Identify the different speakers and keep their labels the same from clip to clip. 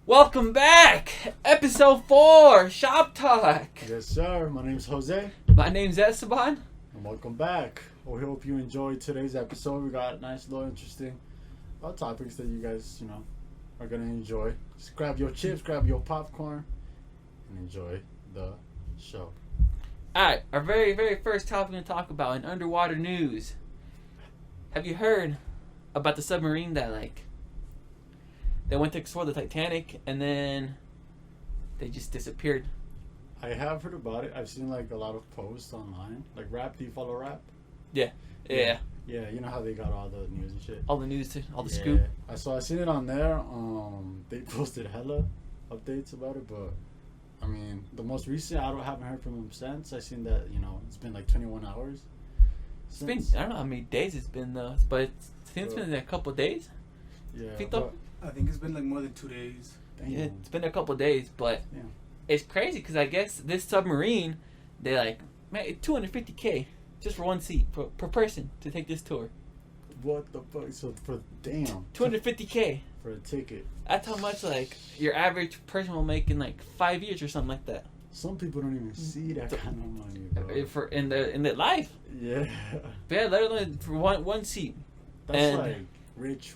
Speaker 1: Welcome back! Episode 4, Shop Talk.
Speaker 2: Yes, sir. My name's Jose.
Speaker 1: My name's Esteban.
Speaker 2: And welcome back. We hope you enjoyed today's episode. We got nice little interesting topics that you guys, are going to enjoy. Just grab your chips, grab your popcorn, and enjoy the show.
Speaker 1: Alright, our very, very first topic we're going to talk about in underwater news. Have you heard about the submarine that, they went to explore the Titanic and then they just disappeared?
Speaker 2: I have heard about it. I've seen, a lot of posts online. Like, Rap. Do you follow Rap?
Speaker 1: Yeah.
Speaker 2: Yeah, you know how they got all the news and shit?
Speaker 1: All the news, all the scoop.
Speaker 2: I seen it on there. They posted hella updates about it, but I mean, the most recent, haven't heard from them since. I seen that, it's been 21 hours.
Speaker 1: It's been, I don't know how many days it's been though, but it's been a couple of days.
Speaker 2: Yeah.
Speaker 3: I think it's been more than 2 days.
Speaker 2: Damn.
Speaker 1: Yeah, it's been a couple of days, but
Speaker 2: yeah.
Speaker 1: It's crazy because I guess this submarine, they $250K just for one seat per person to take this tour.
Speaker 2: What the fuck? So damn.
Speaker 1: $250K
Speaker 2: for a ticket.
Speaker 1: That's how much your average person will make in 5 years or something like that.
Speaker 2: Some people don't even see that kind of money, bro.
Speaker 1: For in their life.
Speaker 2: Yeah.
Speaker 1: But yeah, literally for one seat.
Speaker 2: That's rich.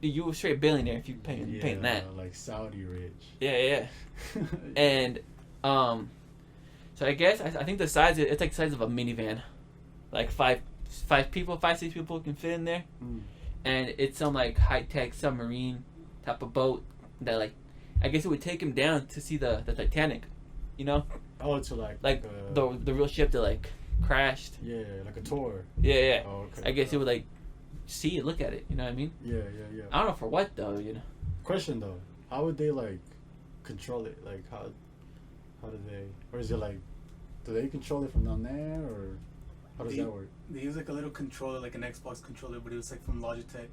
Speaker 1: You were straight billionaire if you paying that.
Speaker 2: Like Saudi rich.
Speaker 1: Yeah. And so I guess I think the size it's the size of a minivan, five, 6 people can fit in there, and it's some high tech submarine type of boat that I guess it would take him down to see the Titanic,
Speaker 2: Oh, it's
Speaker 1: the real ship that crashed.
Speaker 2: Yeah, like a tour.
Speaker 1: Yeah.
Speaker 2: Oh, okay.
Speaker 1: I guess it would see it, look at it. You know what I mean?
Speaker 2: Yeah.
Speaker 1: I don't know for what though.
Speaker 2: Question though, how would they control it? How do they? Or is it do they control it from down there, or how does that work?
Speaker 3: They use a little controller, like an Xbox controller, but it was from Logitech.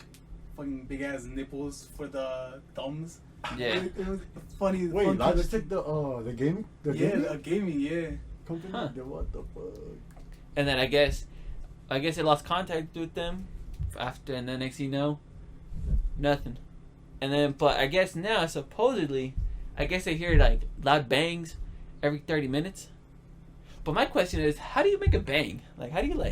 Speaker 3: Fucking big ass nipples for the thumbs.
Speaker 1: Yeah.
Speaker 3: It was funny.
Speaker 2: Wait,
Speaker 3: fun
Speaker 2: Logitech the gaming?
Speaker 3: Gaming, yeah.
Speaker 2: Company?
Speaker 1: Huh.
Speaker 2: What the fuck?
Speaker 1: And then I guess they lost contact with them after, and then next thing you know, nothing. And then, but I guess now supposedly, I guess they hear loud bangs every 30 minutes. But my question is, how do you make a bang? How do you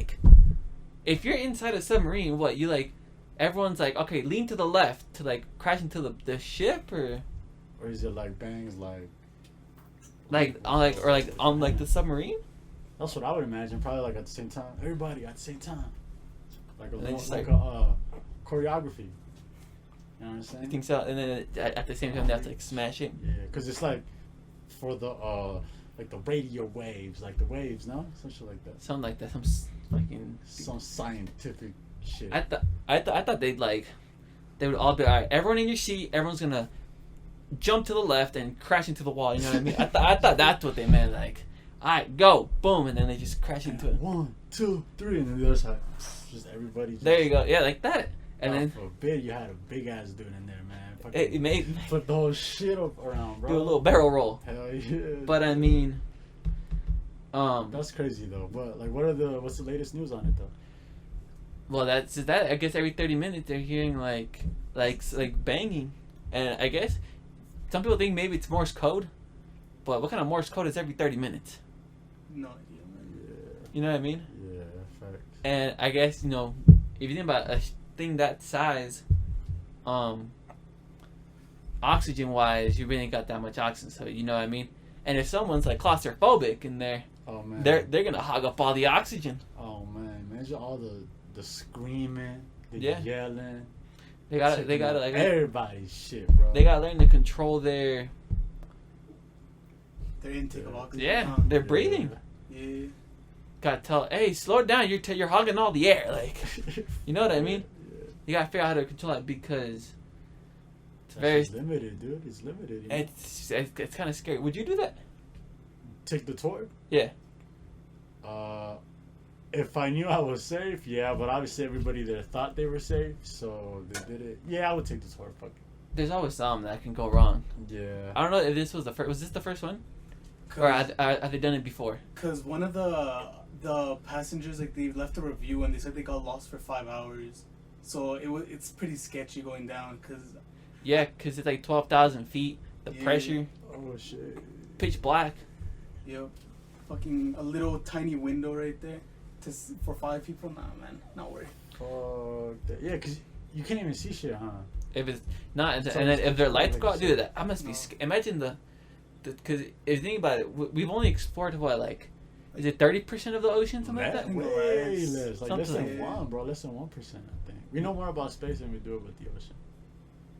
Speaker 1: if you're inside a submarine, what you everyone's okay, lean to the left to crash into the ship, or
Speaker 2: is it bangs
Speaker 1: on the submarine?
Speaker 2: That's what I would imagine. Probably at the same time. Everybody at the same time. A choreography. You know what I'm saying?
Speaker 1: I think so. And then at the same time, they have to smash it.
Speaker 2: Yeah, because it's for the the radio waves, the waves, no? Some shit like that.
Speaker 1: Something like that.
Speaker 2: Some scientific shit.
Speaker 1: I thought they would all be alright. Everyone in your seat. Everyone's gonna jump to the left and crash into the wall. You know what I mean? I thought that's what they meant. Alright, go, boom, and then they just crash into it.
Speaker 2: 1, 2, 3, and then the other side, just everybody.
Speaker 1: There you go. Yeah, like that. And then
Speaker 2: forbid you had a big ass dude in there, man.
Speaker 1: It made
Speaker 2: put the whole shit up around, bro.
Speaker 1: Do a little barrel roll.
Speaker 2: Hell yeah.
Speaker 1: But I mean,
Speaker 2: that's crazy though. But what's the latest news on it though?
Speaker 1: Well, that's that. I guess every 30 minutes they're hearing like banging, and I guess some people think maybe it's Morse code. But what kind of Morse code is every 30 minutes?
Speaker 3: No idea, man.
Speaker 2: Yeah.
Speaker 1: You know what I mean?
Speaker 2: Yeah, facts.
Speaker 1: And I guess if you think about a thing that size, oxygen wise, you really ain't got that much oxygen. So you know what I mean. And if someone's claustrophobic in there,
Speaker 2: oh man,
Speaker 1: they're gonna hog up all the oxygen.
Speaker 2: Oh man, imagine all the screaming, the yelling.
Speaker 1: They gotta
Speaker 2: everybody's shit, bro.
Speaker 1: They gotta learn to control their
Speaker 3: intake of oxygen.
Speaker 1: Yeah, their breathing.
Speaker 3: Yeah.
Speaker 1: Gotta tell, hey, slow it down. You're hogging all the air. You know what I mean?
Speaker 2: Yeah.
Speaker 1: You gotta figure out how to control it because
Speaker 2: it's very limited, dude. It's limited. You know?
Speaker 1: It's kind of scary. Would you do that?
Speaker 2: Take the tour?
Speaker 1: Yeah.
Speaker 2: If I knew I was safe, yeah. But obviously everybody there thought they were safe, so they did it. Yeah, I would take the tour. Fuck it.
Speaker 1: There's always something that can go wrong.
Speaker 2: Yeah.
Speaker 1: I don't know if this was the first. Was this the first one? Or have they done it before?
Speaker 3: Because one of the passengers, they left a review and they said they got lost for 5 hours. So it's pretty sketchy going down because
Speaker 1: Yeah, because it's like 12,000 feet. The
Speaker 3: Yeah.
Speaker 1: pressure,
Speaker 2: Oh shit.
Speaker 1: pitch black.
Speaker 3: Yep. Fucking a little tiny window right there for 5 people. Nah, man, not worried.
Speaker 2: Fuck that. Yeah, because you can't even see shit, huh?
Speaker 1: If it's not, and
Speaker 2: So
Speaker 1: then
Speaker 2: it's
Speaker 1: if their
Speaker 2: like
Speaker 1: lights go out,
Speaker 2: shit.
Speaker 1: dude, I must be.
Speaker 3: No.
Speaker 1: Imagine because if you think about it, we've only explored what, like, is it 30% of the ocean, something like that?
Speaker 2: Way
Speaker 3: Less.
Speaker 2: less. Like less
Speaker 1: Something
Speaker 2: than
Speaker 3: like-
Speaker 2: 1, bro. Less than 1%, I think. We know more about space than we do about the ocean.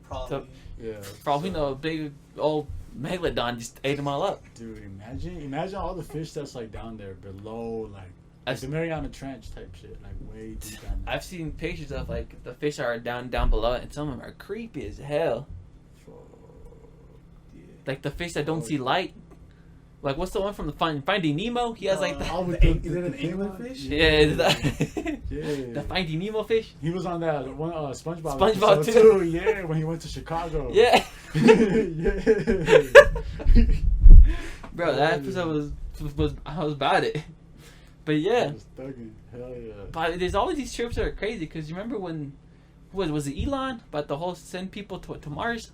Speaker 3: Probably.
Speaker 2: Yeah.
Speaker 1: For all we
Speaker 2: so-
Speaker 1: know, a big old megalodon just ate them all up.
Speaker 2: Dude, imagine all the fish that's like down there below, like
Speaker 1: I've-
Speaker 2: the Mariana Trench type shit, like way deep down there.
Speaker 1: I've seen pictures of like the fish are down below it, and some of them are creepy as hell.
Speaker 2: Fuck.
Speaker 3: Yeah.
Speaker 1: Like the fish that don't see light. Like what's the one from the Finding Nemo? He has like
Speaker 2: Oh,
Speaker 3: the
Speaker 2: with the-
Speaker 3: is it an
Speaker 2: the thing
Speaker 3: anglerfish?
Speaker 2: on-
Speaker 1: yeah, the,
Speaker 2: Yeah.
Speaker 1: the Finding Nemo fish.
Speaker 2: He was on that one SpongeBob
Speaker 1: SpongeBob
Speaker 2: episode
Speaker 1: too.
Speaker 2: Yeah, when he went to Chicago.
Speaker 1: Yeah,
Speaker 2: Yeah.
Speaker 1: bro, that episode was I was about it. But yeah,
Speaker 2: Was thugging. Hell yeah.
Speaker 1: but there's always these trips that are crazy. Because you remember when was it Elon about the whole send people to Mars?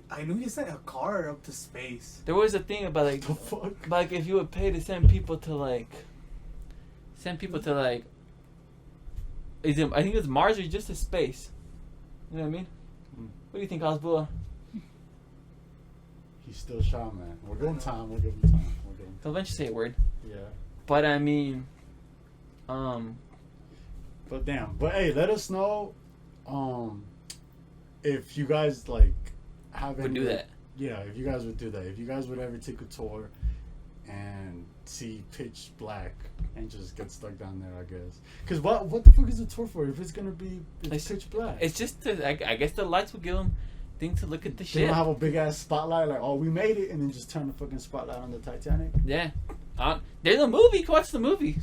Speaker 3: I knew he sent a car up to space.
Speaker 1: There was a thing about like
Speaker 2: The fuck?
Speaker 1: like if you would pay to send people to like is it, I think it's Mars or just to space. You know what I mean?
Speaker 2: Mm.
Speaker 1: What do you think, Osbula?
Speaker 2: He's still shy, man. We'll give him time. We'll give him time. We'll give him
Speaker 1: Don't eventually say a word.
Speaker 2: Yeah.
Speaker 1: But I mean,
Speaker 2: But damn. But hey, let us know if you guys like have
Speaker 1: would
Speaker 2: any,
Speaker 1: do that.
Speaker 2: Yeah, if you guys would do that. If you guys would ever take a tour and see pitch black and just get stuck down there, I guess. Because what the fuck is the tour for if it's gonna be pitch black?
Speaker 1: It's just to, I guess the lights will give them thing to look at the
Speaker 2: They
Speaker 1: shit.
Speaker 2: don't have a big ass spotlight like, oh, we made it, and then just turn the fucking spotlight on the Titanic.
Speaker 1: Yeah. There's a movie. You can watch the movie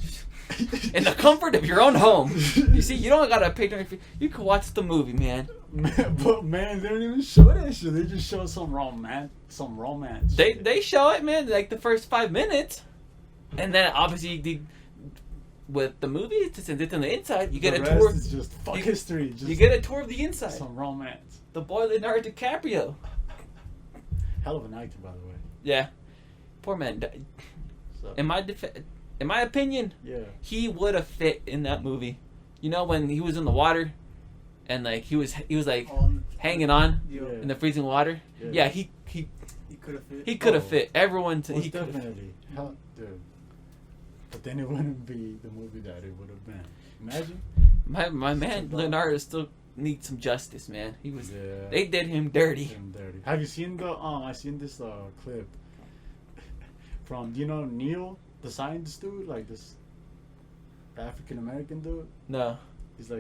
Speaker 1: in the comfort of your own home. You see, you don't gotta pay $20. You can watch the movie, man.
Speaker 2: But man, they don't even show that shit. They just show some romance. shit.
Speaker 1: They show it, man, like the first 5 minutes, and then obviously with the movie, since it's on the inside, you get
Speaker 2: the
Speaker 1: a
Speaker 2: rest
Speaker 1: tour.
Speaker 2: is just fuck history. Just
Speaker 1: You get a tour of the inside.
Speaker 2: some romance.
Speaker 1: The boy Leonardo DiCaprio.
Speaker 2: Hell of an actor, by the way.
Speaker 1: Yeah, poor man.
Speaker 2: So,
Speaker 1: In my opinion,
Speaker 2: yeah.
Speaker 1: he would have fit in that movie. You know when he was in the water, and like he was like hanging on
Speaker 3: Yo,
Speaker 2: Yeah.
Speaker 1: in the freezing water. Yeah, he
Speaker 3: he could have fit.
Speaker 1: he could have
Speaker 2: Oh.
Speaker 1: fit everyone.
Speaker 2: Most
Speaker 1: He could have.
Speaker 2: definitely. Hell, dude. But then it wouldn't be the movie that it would have been. Imagine.
Speaker 1: My man
Speaker 2: Such a
Speaker 1: Leonardo still needs some justice, man. He was.
Speaker 2: Yeah.
Speaker 1: They did him dirty.
Speaker 2: Damn dirty. Have you seen the I seen this clip from Neil, the science dude, like this African American dude.
Speaker 1: No,
Speaker 2: He's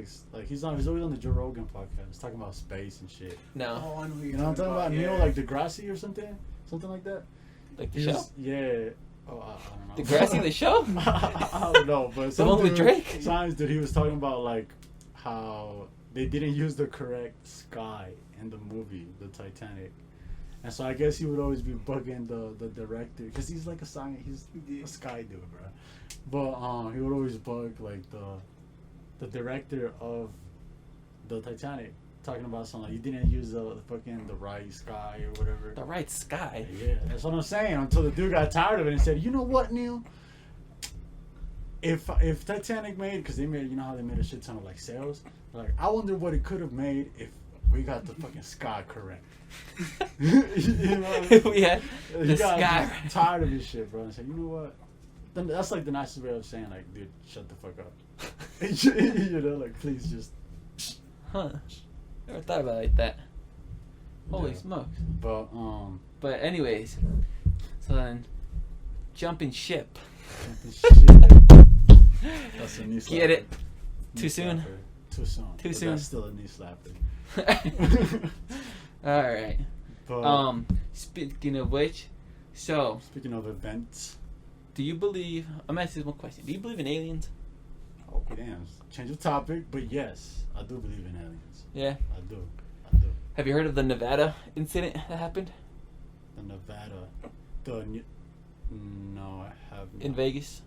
Speaker 2: he's always on the Joe Rogan podcast talking about space and shit.
Speaker 1: no,
Speaker 3: Oh, I know who
Speaker 2: You
Speaker 3: you're
Speaker 2: know what I'm talking about? Neil
Speaker 3: yeah.
Speaker 2: like Degrassi or something like that.
Speaker 1: like the
Speaker 2: He
Speaker 1: show.
Speaker 2: was- yeah. Oh, I don't know.
Speaker 1: Degrassi the show.
Speaker 2: I don't know, but some
Speaker 1: one with
Speaker 2: dude,
Speaker 1: Drake?
Speaker 2: Science dude, he was talking about like how they didn't use the correct sky in the movie, the Titanic, and so I guess he would always be bugging the director because he's like he's a sky dude, bro. But he would always bug like the director of the Titanic, talking about something like you didn't use the right sky or whatever.
Speaker 1: The right sky.
Speaker 2: Yeah, that's what I'm saying. Until the dude got tired of it and said, "You know what, Neil? If Titanic made, because they made, you know how they made a shit ton of like sails. Like, I wonder what it could have made if we got the fucking sky correct." You know,
Speaker 1: We had
Speaker 2: he
Speaker 1: the
Speaker 2: got
Speaker 1: sky.
Speaker 2: just tired of his shit, bro. And said, "You know what? Then that's like the nicest way of saying, like, dude, shut the fuck up." You know, like, please just.
Speaker 1: Huh. Never thought about it like that. Holy
Speaker 2: Yeah.
Speaker 1: smokes.
Speaker 2: But
Speaker 1: anyways, so then jumping ship.
Speaker 2: shit. That's a knee slapper.
Speaker 1: Get it?
Speaker 2: Knee
Speaker 1: Too soon?
Speaker 2: slapper. Too soon.
Speaker 1: Too
Speaker 2: But
Speaker 1: soon?
Speaker 2: That's still a knee slapper.
Speaker 1: All right.
Speaker 2: But
Speaker 1: Speaking of which, so
Speaker 2: speaking of events,
Speaker 1: do you believe? I'm gonna ask you one question. Do you believe in aliens?
Speaker 2: oh damn, change of topic. But yes, I do believe in aliens.
Speaker 1: Yeah.
Speaker 2: I do.
Speaker 1: Have you heard of the Nevada incident that happened
Speaker 2: The Nevada, no, I have not.
Speaker 1: in Vegas?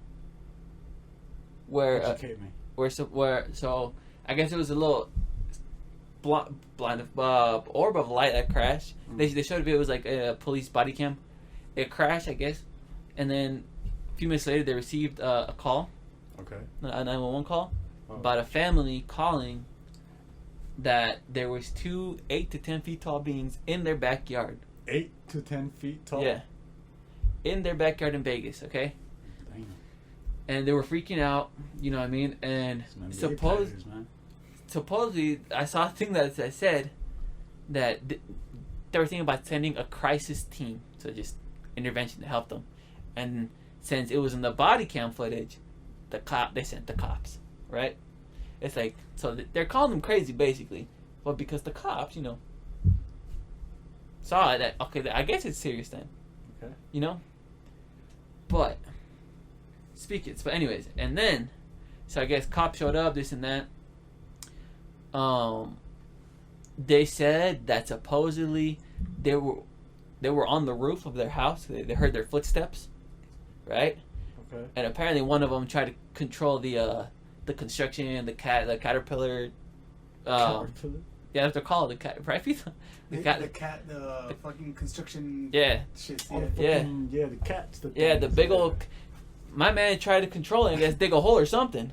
Speaker 1: Where
Speaker 2: Educate me.
Speaker 1: so I guess it was a little orb of light that crashed. They showed it was like a police body cam. It crashed, I guess, and then a few minutes later they received a call,
Speaker 2: Okay.
Speaker 1: a 911 call,
Speaker 2: Oh.
Speaker 1: about a family calling that there was 2 8 to 10 feet tall beings in their backyard.
Speaker 2: 8 to 10 feet tall.
Speaker 1: Yeah, in their backyard in Vegas. Okay,
Speaker 2: Damn.
Speaker 1: and they were freaking out. You know what I mean? And
Speaker 2: Some NBA players, man.
Speaker 1: supposedly, I saw a thing that said that they were thinking about sending a crisis team, so just intervention to help them. And since it was in the body cam footage, they sent the cops, right? It's like, so they're calling them crazy basically, but because the cops, saw that, okay, I guess it's serious then,
Speaker 2: Okay.
Speaker 1: But but anyways, and then, so I guess cops showed up, this and that. They said that supposedly they were on the roof of their house. They heard their footsteps, right?
Speaker 2: Okay.
Speaker 1: And apparently one of them tried to control the construction, the caterpillar.
Speaker 2: Caterpillar?
Speaker 1: Yeah, that's what they're called, the cat, right?
Speaker 3: The fucking construction.
Speaker 1: Yeah,
Speaker 3: Shit.
Speaker 2: Oh,
Speaker 3: Yeah.
Speaker 2: yeah, the cats.
Speaker 1: yeah, the big
Speaker 2: yeah.
Speaker 1: old. My man tried to control it. I guess dig a hole or something,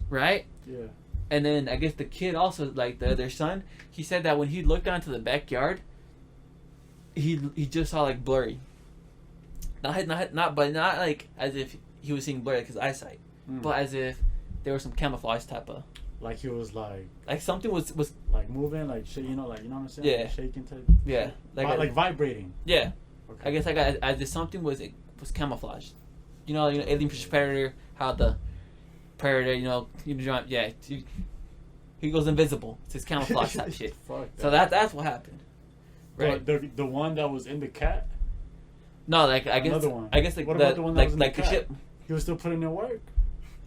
Speaker 1: right?
Speaker 2: Yeah.
Speaker 1: And then I guess the kid also, like their son, he said that when he looked down to the backyard, he just saw like blurry. Not like as if he was seeing blurry like his eyesight, but as if there was some camouflage type of.
Speaker 2: Like he was like
Speaker 1: Something was
Speaker 2: like moving, like shit, you know what I'm saying?
Speaker 1: Yeah.
Speaker 2: Like shaking type.
Speaker 1: yeah
Speaker 2: Like vibrating.
Speaker 1: yeah.
Speaker 2: Okay.
Speaker 1: I guess as if something was camouflaged. Alien vs Predator, how the Predator, he goes invisible. It's his camouflage type shit.
Speaker 2: Fuck that.
Speaker 1: So that's what happened. Right.
Speaker 2: The one that was in the cat.
Speaker 1: No, like I guess
Speaker 2: Another one.
Speaker 1: I guess like
Speaker 2: What about the one that was in
Speaker 1: like
Speaker 2: the
Speaker 1: the
Speaker 2: cat?
Speaker 1: ship.
Speaker 2: He was still putting in work.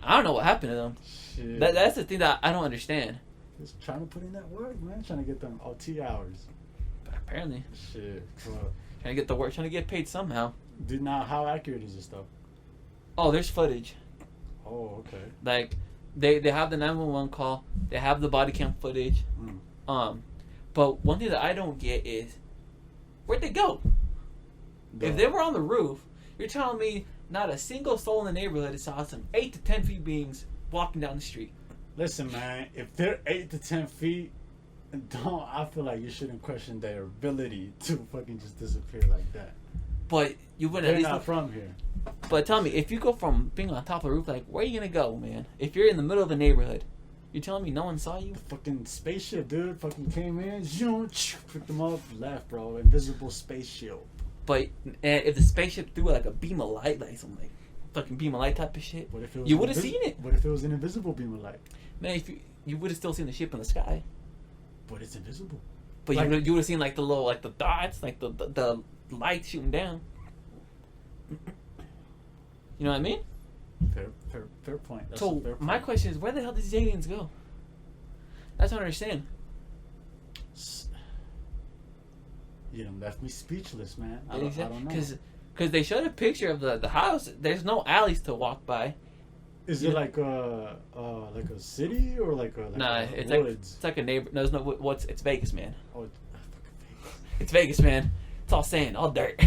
Speaker 1: I don't know what happened to them.
Speaker 2: Shit.
Speaker 1: That's the thing that I don't understand.
Speaker 2: He's trying to put in that work, man. Trying to get them OT hours.
Speaker 1: Apparently,
Speaker 2: Shit. Well,
Speaker 1: trying to get the work, trying to get paid somehow.
Speaker 2: now, how accurate is this stuff?
Speaker 1: Oh, there's footage.
Speaker 2: Oh, okay.
Speaker 1: Like they have the 911 call. They have the body cam footage. But one thing that I don't get is where'd they go? If they were on the roof, you're telling me not a single soul in the neighborhood saw some 8 to 10 feet beings walking down the street.
Speaker 2: Listen, man. If they're 8 to 10 feet, I feel like you shouldn't question their ability to fucking just disappear like that.
Speaker 1: But you wouldn't
Speaker 2: They're
Speaker 1: at least.
Speaker 2: not from here.
Speaker 1: But tell me, if you go from being on top of the roof, like where are you gonna go, man? If you're in the middle of the neighborhood, you're telling me no one saw you?
Speaker 2: The fucking spaceship, dude. Fucking came in, picked them up, left, bro. Invisible spaceship.
Speaker 1: But if the spaceship threw like a beam of light, like some like fucking beam of light type of shit,
Speaker 2: What if it was
Speaker 1: you would have seen it.
Speaker 2: What if it was an invisible beam of light?
Speaker 1: Man, if you would have still seen the ship in the sky.
Speaker 2: But it's invisible.
Speaker 1: But
Speaker 2: Like-
Speaker 1: you would have seen like the little like the dots, like the light shooting down. You know what I mean?
Speaker 2: Fair point. That's
Speaker 1: So
Speaker 2: a fair
Speaker 1: my
Speaker 2: point.
Speaker 1: question is, where the hell did these aliens go? That's what I don't understand.
Speaker 2: You done left me speechless, man. I don't know.
Speaker 1: Because they showed a picture of the house. There's no alleys to walk by.
Speaker 2: Is it like a city or like
Speaker 1: It's
Speaker 2: woods?
Speaker 1: like a neighbor. No, it's no. It's Vegas, man.
Speaker 2: Oh, it's fucking Vegas.
Speaker 1: It's Vegas, man. It's all sand, all dirt.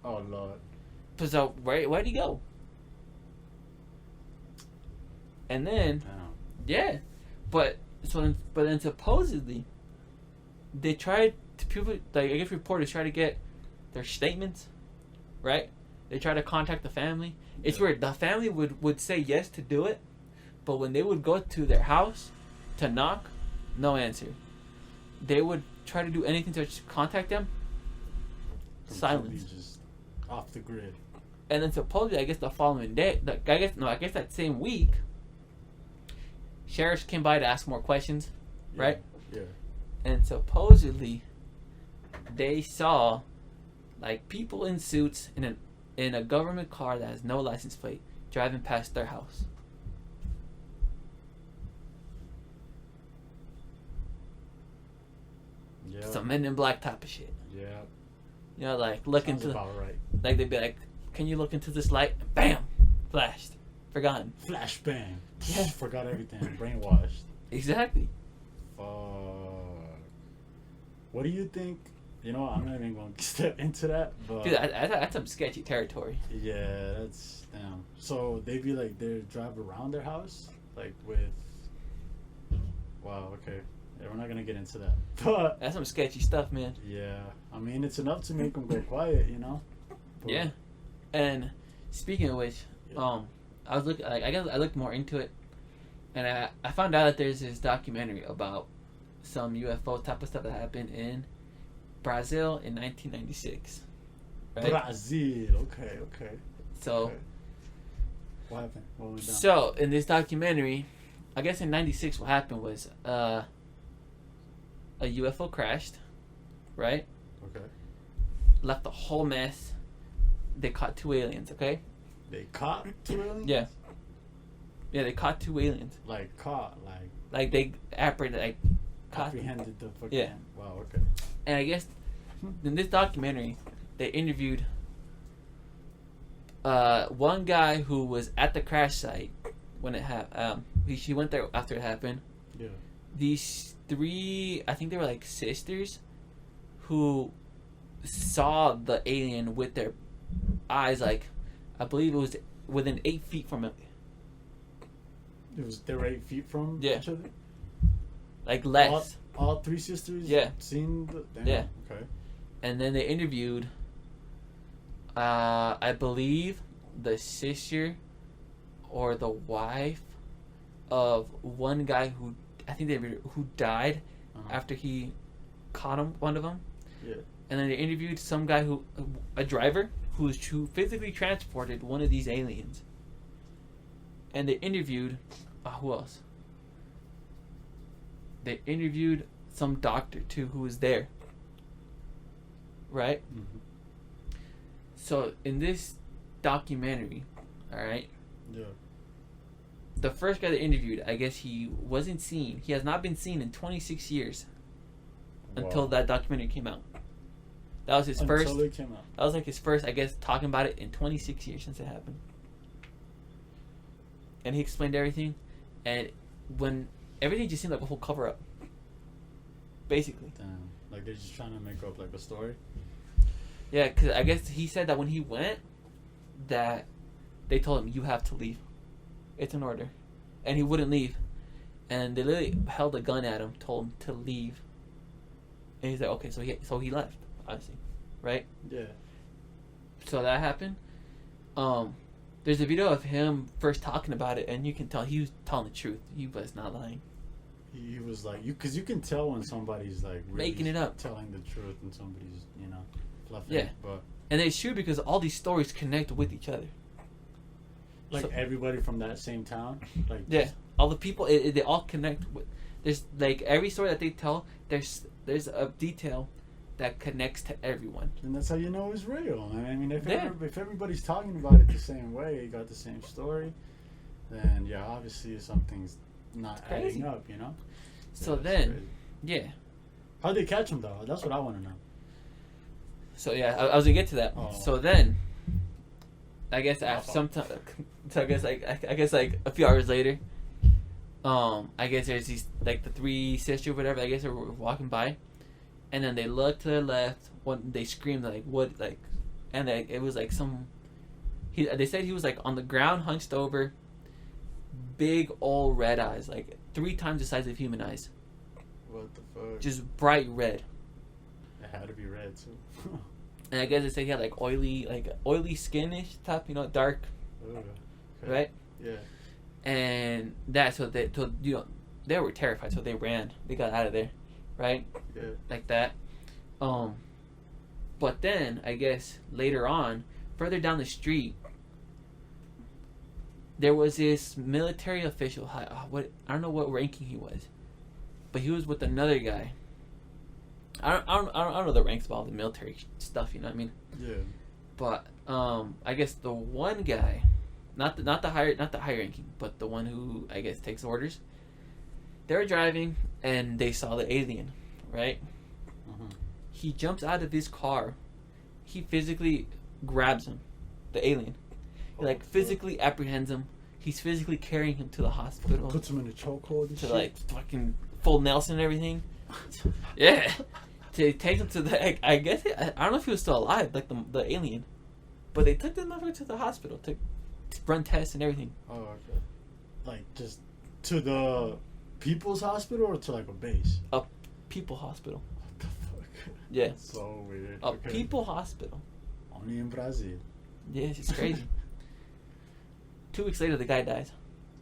Speaker 2: Oh lord.
Speaker 1: So where'd he go? And then
Speaker 2: Damn.
Speaker 1: but then supposedly they tried to people like I guess reporters try to get their statements, right? They try to contact the family. It's weird. The family would say yes to do it, but when they would go to their house to knock, no answer. They would try to do anything to contact them.
Speaker 2: Completely
Speaker 1: Silence.
Speaker 2: Just off the grid.
Speaker 1: And then supposedly, I guess the following day, I guess that same week, sheriffs came by to ask more questions, right?
Speaker 2: Yeah.
Speaker 1: And supposedly, they saw like people in suits in a government car that has no license plate driving past their house.
Speaker 2: Yeah.
Speaker 1: Some Men in Black type of shit.
Speaker 2: Yeah.
Speaker 1: Like look
Speaker 2: Sounds
Speaker 1: into
Speaker 2: about right.
Speaker 1: like they'd be like, "Can you look into this light?" And bam, flashed, forgotten.
Speaker 2: Flashbang.
Speaker 1: Yeah.
Speaker 2: Forgot everything. Brainwashed.
Speaker 1: Exactly.
Speaker 2: Fuck. What do you think? You know, I'm not even going to step into that. But
Speaker 1: Dude, that's some sketchy territory.
Speaker 2: yeah, that's damn. So they be like they drive around their house like with. Wow. Okay. Yeah, we're not gonna get into that. But
Speaker 1: That's some sketchy stuff, man.
Speaker 2: yeah, I mean it's enough to make them go quiet, you know. But,
Speaker 1: Yeah. And speaking of which,
Speaker 2: Yeah.
Speaker 1: I was looking. Like, I guess I looked more into it, and I found out that there's this documentary about some UFO type of stuff that happened in Brazil in 1996. Right.
Speaker 2: Brazil. Okay.
Speaker 1: So.
Speaker 2: Okay. What happened? What went down?
Speaker 1: So in this documentary, I guess in '96, what happened was a UFO crashed, right?
Speaker 2: Okay.
Speaker 1: Left a whole mess. They caught 2 aliens. Okay.
Speaker 2: They caught 2 aliens?
Speaker 1: Yeah. Yeah, they caught 2 aliens.
Speaker 2: Like caught,
Speaker 1: Like they apprehended, like caught.
Speaker 2: apprehended the fucking.
Speaker 1: Yeah.
Speaker 2: Wow. Okay.
Speaker 1: And I guess in this documentary, they interviewed one guy who was at the crash site when it happened. He went there after it happened.
Speaker 2: Yeah.
Speaker 1: These 3, I think they were like sisters, who saw the alien with their eyes, like I believe it was within 8 feet from it,
Speaker 2: They were 8 feet from
Speaker 1: Yeah.
Speaker 2: each other.
Speaker 1: like less.
Speaker 2: All 3 sisters.
Speaker 1: Yeah.
Speaker 2: Seen the. Damn.
Speaker 1: Yeah.
Speaker 2: Okay.
Speaker 1: And then they interviewed, I believe, the sister or the wife of one guy who I think who died after he caught one of them.
Speaker 2: Yeah.
Speaker 1: And then they interviewed some guy a driver who physically transported one of these aliens. And they interviewed, who else? They interviewed some doctor too who was there. Right?
Speaker 2: Mm-hmm.
Speaker 1: So in this documentary, all right,
Speaker 2: Yeah.
Speaker 1: the first guy they interviewed, I guess he wasn't seen. He has not been seen in 26 years until
Speaker 2: Wow.
Speaker 1: that documentary came out. That was his first.
Speaker 2: Until it came out.
Speaker 1: That was like his first, I guess, talking about it in 26 years since it happened. And he explained everything, and when everything just seemed like a whole cover up. Basically.
Speaker 2: Damn. Like they're just trying to make up like a story.
Speaker 1: Yeah, because I guess he said that when he went, that they told him, you have to leave. It's an order. And he wouldn't leave. And they literally held a gun at him, told him to leave. And he's like, okay, so he left, obviously. Right?
Speaker 2: Yeah.
Speaker 1: So that happened. There's a video of him first talking about it, and you can tell he was telling the truth. He was not lying.
Speaker 2: He was like, because you can tell when somebody's like really
Speaker 1: Making it up.
Speaker 2: telling the truth, and somebody's fluffing.
Speaker 1: Yeah.
Speaker 2: It. But
Speaker 1: And it's true because all these stories connect with each other.
Speaker 2: like
Speaker 1: So-
Speaker 2: everybody from that same town, like
Speaker 1: Yeah, all the people, they all connect with. There's like every story that they tell. There's a detail that connects to everyone.
Speaker 2: And that's how you know it's real. I mean, if
Speaker 1: Yeah.
Speaker 2: if everybody's talking about it the same way, you got the same story, then yeah, obviously something's not
Speaker 1: Crazy.
Speaker 2: adding up, you know.
Speaker 1: So
Speaker 2: Yeah, it's
Speaker 1: then,
Speaker 2: crazy.
Speaker 1: yeah.
Speaker 2: How'd they catch him though? That's what I want to know.
Speaker 1: So yeah, I was gonna get to that.
Speaker 2: Oh.
Speaker 1: So then, I guess after some time, so I guess like a few hours later, I guess there's these like the 3 sisters, whatever. I guess they were walking by, and then they looked to their left. When they screamed like what like, and like, it was like some. They said he was like on the ground, hunched over. Big old red eyes, like 3 times the size of human eyes,
Speaker 2: What the fuck?
Speaker 1: just bright red.
Speaker 2: It had to be red too.
Speaker 1: And I guess they said he had like oily skinish type, dark,
Speaker 2: Ugh. Okay.
Speaker 1: right?
Speaker 2: Yeah.
Speaker 1: And so they were terrified, so they ran. They got out of there, right?
Speaker 2: Yeah.
Speaker 1: Like that. But then I guess later on, further down the street, there was this military official. I don't know what ranking he was, but he was with another guy. I don't know the ranks of all the military stuff. You know what I mean?
Speaker 2: Yeah.
Speaker 1: But I guess the one guy, not the higher ranking, but the one who I guess takes orders. They were driving and they saw the alien, right?
Speaker 2: Uh-huh.
Speaker 1: He jumps out of his car. He physically grabs him, the alien. He like physically apprehends him. He's physically carrying him to the hospital.
Speaker 2: Puts him in a chokehold and
Speaker 1: to
Speaker 2: shit.
Speaker 1: like fucking full Nelson and everything. Yeah. to take him to the. I guess I don't know if he was still alive, like the alien, but they took the motherfucker to the hospital to run tests and everything.
Speaker 2: Oh, okay. Like just to the people's hospital or to like a base?
Speaker 1: A people hospital.
Speaker 2: What the fuck?
Speaker 1: Yeah.
Speaker 2: That's so weird.
Speaker 1: A people hospital.
Speaker 2: Only in Brazil.
Speaker 1: Yeah, it's crazy. 2 weeks later, the guy dies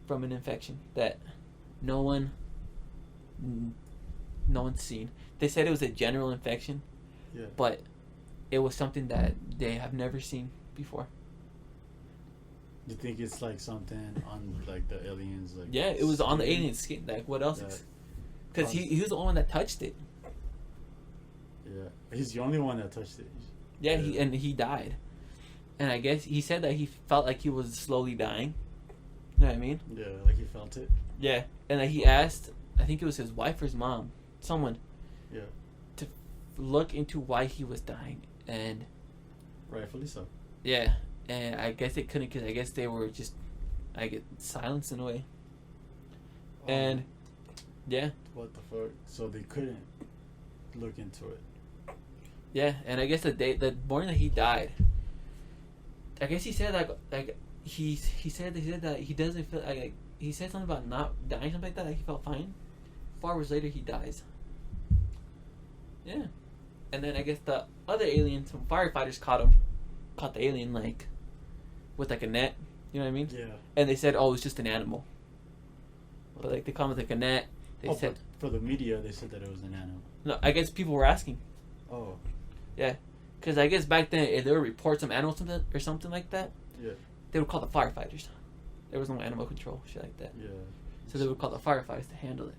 Speaker 1: from an infection that no one's seen. They said it was a general infection,
Speaker 2: Yeah.
Speaker 1: but it was something that they have never seen before.
Speaker 2: You think it's like something on like the aliens? Like
Speaker 1: Yeah, it was on the
Speaker 2: skin?
Speaker 1: alien skin. Like, what else?
Speaker 2: That
Speaker 1: Because he was the only one that touched it.
Speaker 2: Yeah, he's the only one that touched it.
Speaker 1: Yeah, he died. And I guess he said that he felt like he was slowly dying. You know what I mean?
Speaker 2: Yeah, like he felt it.
Speaker 1: Yeah. And then he asked, I think it was his wife or his mom, someone,
Speaker 2: Yeah.
Speaker 1: to look into why he was dying. And
Speaker 2: Rightfully so.
Speaker 1: yeah, and I guess they couldn't because I guess they were just, silenced in a way.
Speaker 2: Oh,
Speaker 1: And yeah,
Speaker 2: what the fuck? So they couldn't look into it.
Speaker 1: yeah, and I guess the morning that he died, I guess he said he said that he doesn't feel like he said something about not dying, something like that. Like he felt fine. 4 hours later, he dies. Yeah, and then I guess the other alien, some firefighters caught the alien with a net. You know what I mean?
Speaker 2: Yeah.
Speaker 1: And they said, "Oh, it's just an animal." But they caught him with a net. They said,
Speaker 2: but for the media, they said that it was an animal.
Speaker 1: no. I guess people were asking.
Speaker 2: Oh.
Speaker 1: Yeah, because I guess back then, if there were reports of animals or something like that,
Speaker 2: Yeah.
Speaker 1: they would call the firefighters. There was no animal control, shit like that.
Speaker 2: Yeah.
Speaker 1: So they would call the firefighters to handle it.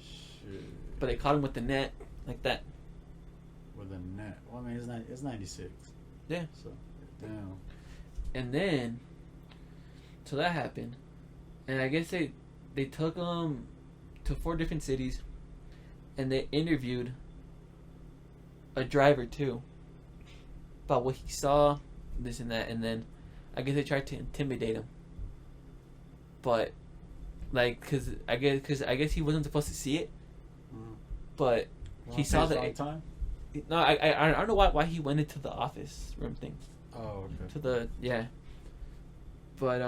Speaker 2: Shit.
Speaker 1: But they caught him with the net, like that.
Speaker 2: With a net. Well, I mean, it's 96.
Speaker 1: Yeah.
Speaker 2: So, damn.
Speaker 1: And then, so that happened, and I guess they took him to 4 different cities, and they interviewed a driver too about what he saw, this and that, and then I guess they tried to intimidate him. But because I guess he wasn't supposed to see it, but he saw that.
Speaker 2: Time?
Speaker 1: No, I don't know why he went into the office room thing.
Speaker 2: Oh, okay.
Speaker 1: To the but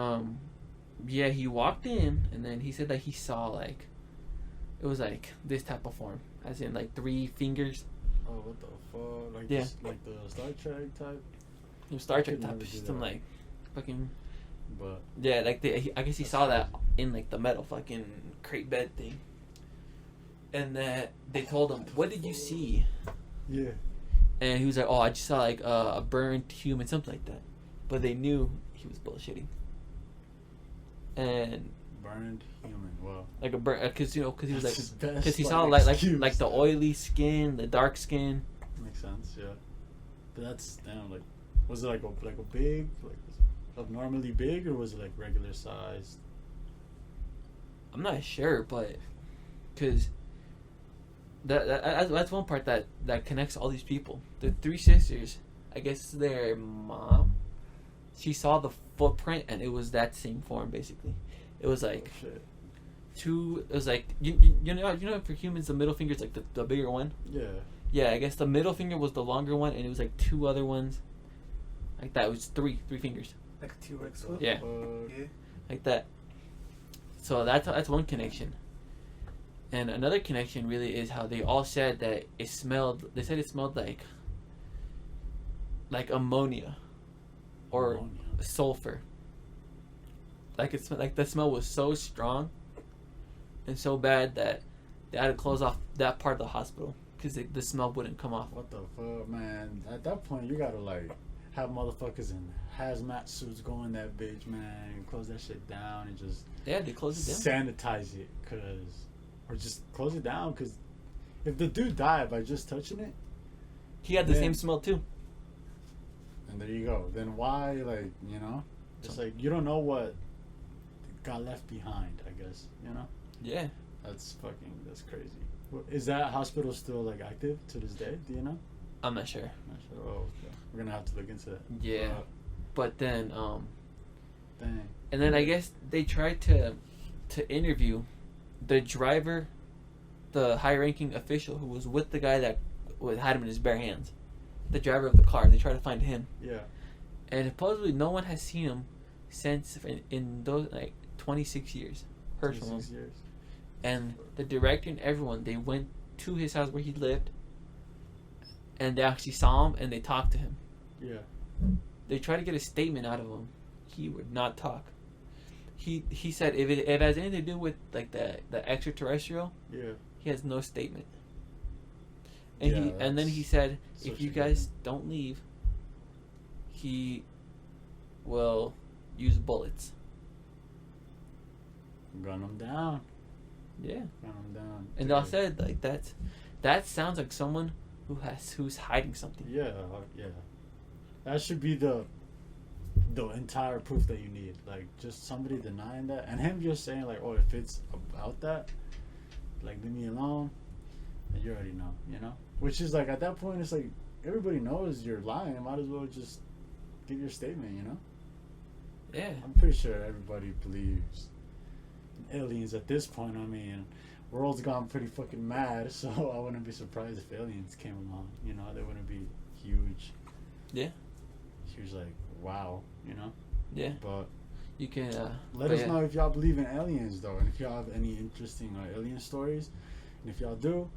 Speaker 1: yeah, he walked in and then he said that he saw it was this type of form, as in 3 fingers.
Speaker 2: Oh, what the fuck? Like
Speaker 1: Yeah.
Speaker 2: this, like the Star Trek type.
Speaker 1: It was Star Trek
Speaker 2: could
Speaker 1: type
Speaker 2: never
Speaker 1: of
Speaker 2: do
Speaker 1: system,
Speaker 2: that.
Speaker 1: fucking
Speaker 2: But
Speaker 1: yeah, I guess he
Speaker 2: That's
Speaker 1: saw that
Speaker 2: crazy.
Speaker 1: in the metal fucking crate bed thing. And that they told him, "What did you see?"
Speaker 2: yeah.
Speaker 1: And he was like, "Oh, I just saw a burned human, something like that." But they knew he was bullshitting. And
Speaker 2: Burned human. Wow.
Speaker 1: a burn, because he was
Speaker 2: That's his best,
Speaker 1: because he saw
Speaker 2: excuse.
Speaker 1: like the oily skin, the dark skin.
Speaker 2: Makes sense. Yeah. But that's damn. Was it like a big abnormally big, or was it regular sized?
Speaker 1: I'm not sure, but because that's one part that connects all these people. The 3 sisters, I guess their mom, she saw the footprint and it was that same form basically. It was
Speaker 2: Oh, shit.
Speaker 1: 2. It was you know for humans the middle finger is the bigger one.
Speaker 2: Yeah.
Speaker 1: Yeah, I guess the middle finger was the longer one, and it was 2 other ones like that. It was three fingers.
Speaker 3: Like a T-Rex foot?
Speaker 1: Yeah.
Speaker 3: Yeah.
Speaker 1: Like that. So that's one connection. And another connection really is how they all said that it smelled. They said it smelled like ammonia, or
Speaker 2: Ammonia.
Speaker 1: sulfur. It smelled the smell was so strong and so bad that they had to close off that part of the hospital because the smell wouldn't come off.
Speaker 2: What the fuck, man? At that point, you gotta have motherfuckers in hazmat suits go in that bitch, man, and close that shit down and just
Speaker 1: Yeah, they closed it down.
Speaker 2: sanitize it, or just close it down, because if the dude died by just touching it,
Speaker 1: He had the
Speaker 2: Man.
Speaker 1: same smell too.
Speaker 2: and there you go. Then why, it's you don't know what got left behind, I guess,
Speaker 1: Yeah.
Speaker 2: That's crazy. Is that hospital still active to this day? Do you know?
Speaker 1: I'm not sure.
Speaker 2: Not sure. Oh, okay. We're gonna have to look into that.
Speaker 1: Yeah. But then,
Speaker 2: Dang.
Speaker 1: and then I guess they tried to interview the driver, the high-ranking official who was with the guy that had him in his bare hands. The driver of the car. They tried to find him,
Speaker 2: Yeah.
Speaker 1: and supposedly no one has seen him since in those like 26 years. Heard from him.
Speaker 2: 26 years.
Speaker 1: And the director and everyone, they went to his house where he lived, and they actually saw him and they talked to him.
Speaker 2: Yeah.
Speaker 1: They tried to get a statement out of him. He would not talk. He said if it has anything to do with like the extraterrestrial,
Speaker 2: Yeah.
Speaker 1: he has no statement. And
Speaker 2: Yeah,
Speaker 1: then he
Speaker 2: that's
Speaker 1: said
Speaker 2: such
Speaker 1: if
Speaker 2: a
Speaker 1: you
Speaker 2: good
Speaker 1: guys
Speaker 2: thing.
Speaker 1: don't leave, he will use bullets.
Speaker 2: Gun them down.
Speaker 1: Yeah.
Speaker 2: Gun them down.
Speaker 1: And
Speaker 2: Dude.
Speaker 1: I said like that sounds like someone who's hiding something.
Speaker 2: Yeah. Yeah. That should be the entire proof that you need. Like, just somebody denying that, and him just saying like, "Oh, if it's about that, like, leave me alone." And you already know, you know. Which is like, at that point, it's like everybody knows you're lying. Might as well just give your statement, you know.
Speaker 1: Yeah.
Speaker 2: I'm pretty sure everybody believes in aliens at this point. I mean, world's gone pretty fucking mad, so I wouldn't be surprised if aliens came along. You know, they wouldn't be huge.
Speaker 1: Yeah.
Speaker 2: Huge, like, wow, you know.
Speaker 1: Yeah.
Speaker 2: But
Speaker 1: You can
Speaker 2: let us know if y'all believe in aliens, though, and if y'all have any interesting alien stories. And if y'all do,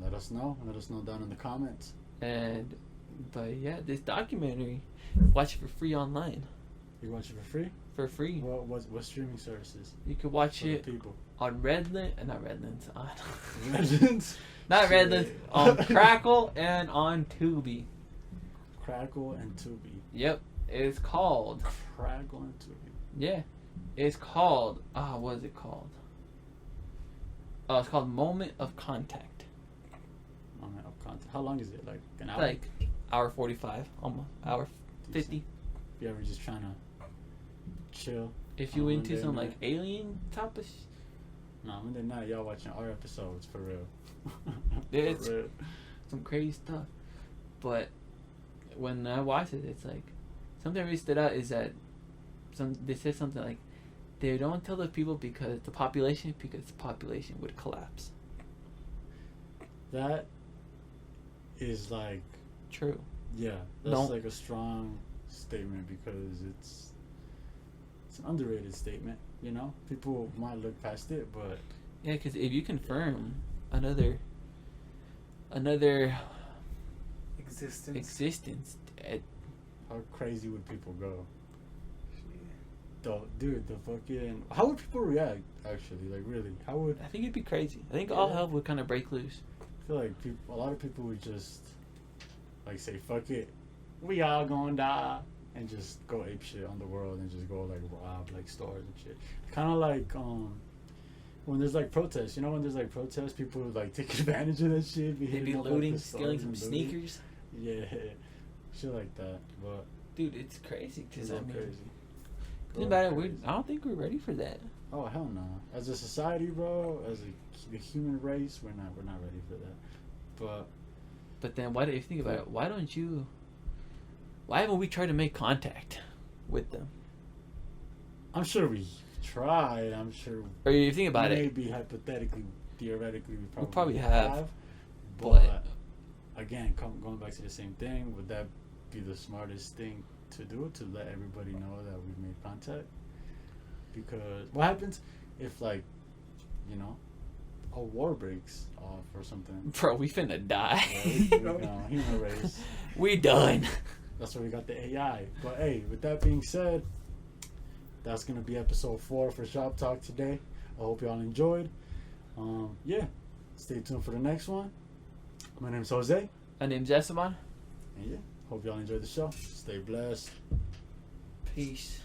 Speaker 2: let us know. Let us know down in the comments.
Speaker 1: But yeah, this documentary, watch it for free online.
Speaker 2: You watch it for free?
Speaker 1: For free.
Speaker 2: What streaming services?
Speaker 1: You can watch
Speaker 2: For the
Speaker 1: it
Speaker 2: people.
Speaker 1: on Redland, not Redlands, on
Speaker 2: Legends.
Speaker 1: not
Speaker 2: Shit.
Speaker 1: Redlands, on Crackle and on Tubi.
Speaker 2: Crackle and Tubi.
Speaker 1: Yep, it's called.
Speaker 2: Crackle and Tubi.
Speaker 1: Yeah, it's called. What is it called? Oh, it's called Moment of Contact.
Speaker 2: Moment of content. How long is it? Like an hour?
Speaker 1: Like hour 45, almost hour 50.
Speaker 2: If you're ever just trying to chill.
Speaker 1: If you
Speaker 2: on
Speaker 1: into
Speaker 2: Monday
Speaker 1: some
Speaker 2: night.
Speaker 1: like alien type of.
Speaker 2: No, Monday night y'all watching our episodes for real.
Speaker 1: It's-
Speaker 2: For real.
Speaker 1: Some crazy stuff. But when I watched it, it's like something really stood out is that they said something like they don't tell the people because the population would collapse.
Speaker 2: That is like,
Speaker 1: True.
Speaker 2: yeah, that's
Speaker 1: Don't-
Speaker 2: like a strong statement because it's an underrated statement. You know, people might look past it, but
Speaker 1: Yeah, because if you confirm another existence,
Speaker 2: how crazy would people go? Dude, the fucking, how would people react? Actually, like, really, how would?
Speaker 1: I think it'd be crazy. I think all
Speaker 2: Yeah.
Speaker 1: hell would kind of break loose.
Speaker 2: I feel like a lot of people would just like say, "Fuck it, we all gonna die," and just go ape shit on the world and just go like rob like stores and shit. Kind of like when there's like protests, you know, when there's like protests, people like take advantage of that shit.
Speaker 1: They'd be
Speaker 2: hitting up, like,
Speaker 1: looting,
Speaker 2: the
Speaker 1: stealing
Speaker 2: stores
Speaker 1: some
Speaker 2: and looting.
Speaker 1: sneakers.
Speaker 2: Yeah, shit like that. But
Speaker 1: Dude, it's crazy.
Speaker 2: it's
Speaker 1: Because
Speaker 2: all
Speaker 1: I mean,
Speaker 2: crazy.
Speaker 1: think about it, I don't think we're ready for that.
Speaker 2: Oh hell no! As a society, bro, as the human race, we're not ready for that.
Speaker 1: But then, if you think about it, why haven't we tried to make contact with them?
Speaker 2: I'm sure we tried. I'm sure.
Speaker 1: Or you think about it,
Speaker 2: maybe hypothetically, theoretically, we
Speaker 1: probably have,
Speaker 2: But again, going back to the same thing, would that be the smartest thing to do, to let everybody know that we've made contact? Because what happens if, like, you know, a war breaks off or something?
Speaker 1: bro, we finna die.
Speaker 2: Yeah, we gone, human race.
Speaker 1: We done.
Speaker 2: That's why we got the AI. But hey, with that being said, that's gonna be episode 4 for Shop Talk today. I hope y'all enjoyed. Yeah, stay tuned for the next one. My name's Jose,
Speaker 1: My name's Esteban.
Speaker 2: and yeah, hope y'all enjoyed the show. Stay blessed.
Speaker 1: Peace.